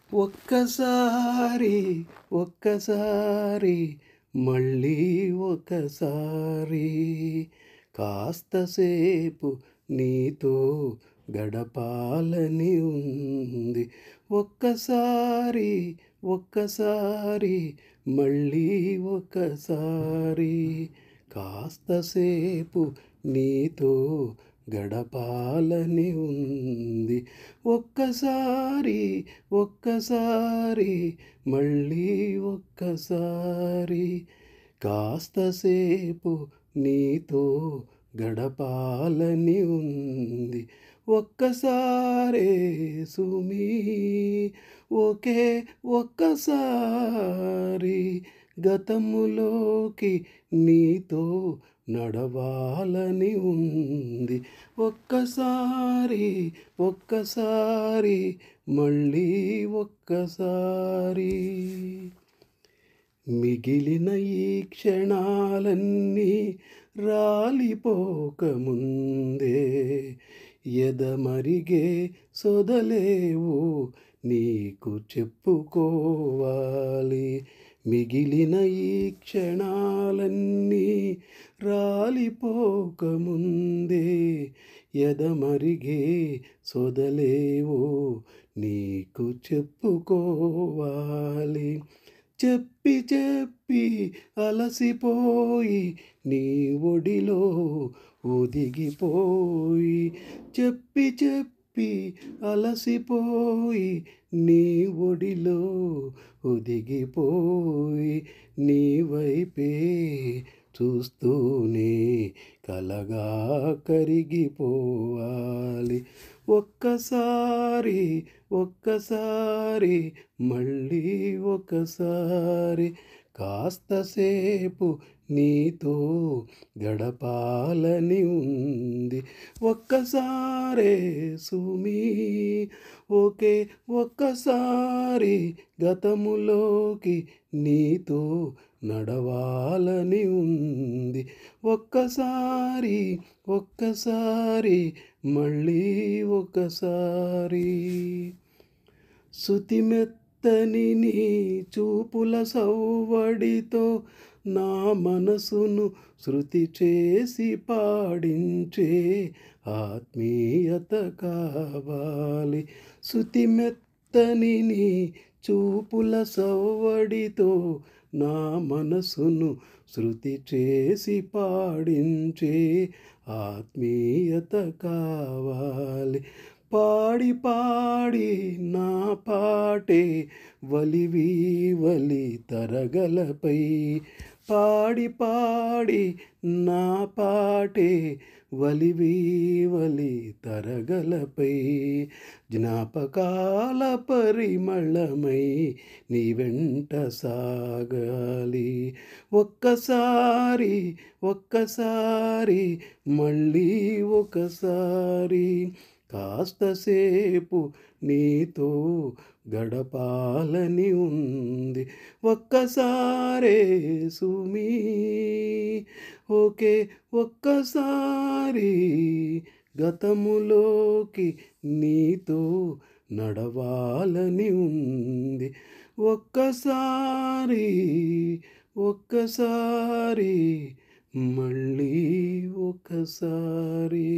ఒక్కసారి ఒక్కసారి మళ్ళీ ఒకసారి కాస్తసేపు నీతో గడపాలని ఉంది. ఒక్కసారి ఒక్కసారి మళ్ళీ ఒకసారి కాస్తసేపు నీతో గడపాలని ఉంది. ఒక్కసారి ఒక్కసారి మళ్ళీ ఒక్కసారి కాస్తసేపు నీతో గడపాలని ఉంది. ఒక్కసారే సుమీ, ఒకే ఒక్కసారి గతములోకి నీతో నడవాలని ఉంది. ఒక్కసారి ఒక్కసారి మళ్ళీ ఒక్కసారి మిగిలిన ఈ క్షణాలన్నీ రాలిపోకముందే ఎదమరిగే సొదలేవు నీకు చెప్పుకోవాలి. మిగిలిన ఈ క్షణాలన్నీ రాలిపోకముందే ఎదమరిగే సొదలేవో నీకు చెప్పుకోవాలి. చెప్పి చెప్పి అలసిపోయి నీ ఒడిలో ఒదిగిపోయి, చెప్పి చెప్పి అలసిపోయి నీ ఒడిలో ఒదిగిపోయి, నీ వైపే చూస్తూనే కలగా కరిగిపోవాలి. ఒక్కసారి ఒక్కసారి మళ్ళీ ఒకసారి కాస్తసేపు నీతో గడపాలని ఉంది. ఒక్కసారే సుమీ, ఒకే ఒక్కసారి గతములోకి నీతో నడవాలని ఉంది. ఒక్కసారి ఒక్కసారి మళ్ళీ ఒకసారి శృతిమెత్తని నీ చూపుల సవ్వడితో నా మనసును శృతి చేసి పాడించే ఆత్మీయత కావాలి. శృతిమెత్తని నీ చూపుల సవ్వడితో నా మనసును శృతి చేసి పాడించే ఆత్మీయత కావాలి. పాడి పాడి నా పాటే వలి తరగలపై, పాడి పాడి నా పాటే వలి తరగలపై, జ్ఞాపకాల పరిమళమై నీ వెంట సాగాలి. ఒక్కసారి ఒక్కసారి మళ్ళీ ఒకసారి కాస్తసేపు నీతో గడపాలని ఉంది. ఒక్కసారే సుమీ, ఒకే ఒక్కసారి గతములోకి నీతో నడవాలని ఉంది. ఒక్కసారి ఒక్కసారి మళ్ళీ ఒకసారి.